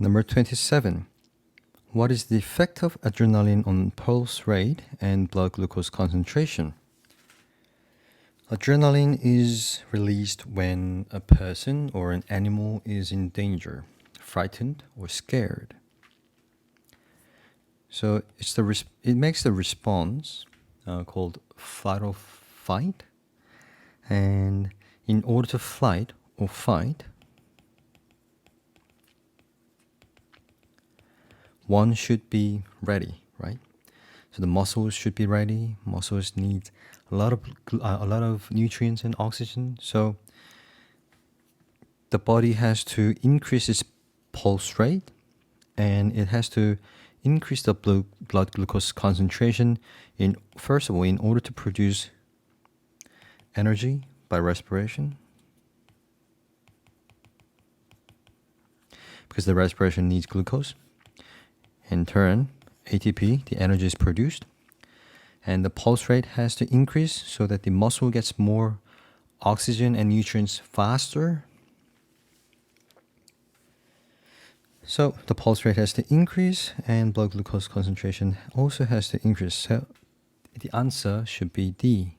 Number 27. What is the effect of adrenaline on pulse rate and blood glucose concentration? Adrenaline is released when a person or an animal is in danger, frightened, or scared. So it makes the response called fight or fight. And in order to flight or fight, one should be ready, right? So the muscles should be ready. Muscles need a lot of nutrients and oxygen. So the body has to increase its pulse rate, and it has to increase the blood glucose concentration first of all, in order to produce energy by respiration, because the respiration needs glucose. In turn, ATP, the energy is produced, and the pulse rate has to increase so that the muscle gets more oxygen and nutrients faster. So the pulse rate has to increase and blood glucose concentration also has to increase. So the answer should be D.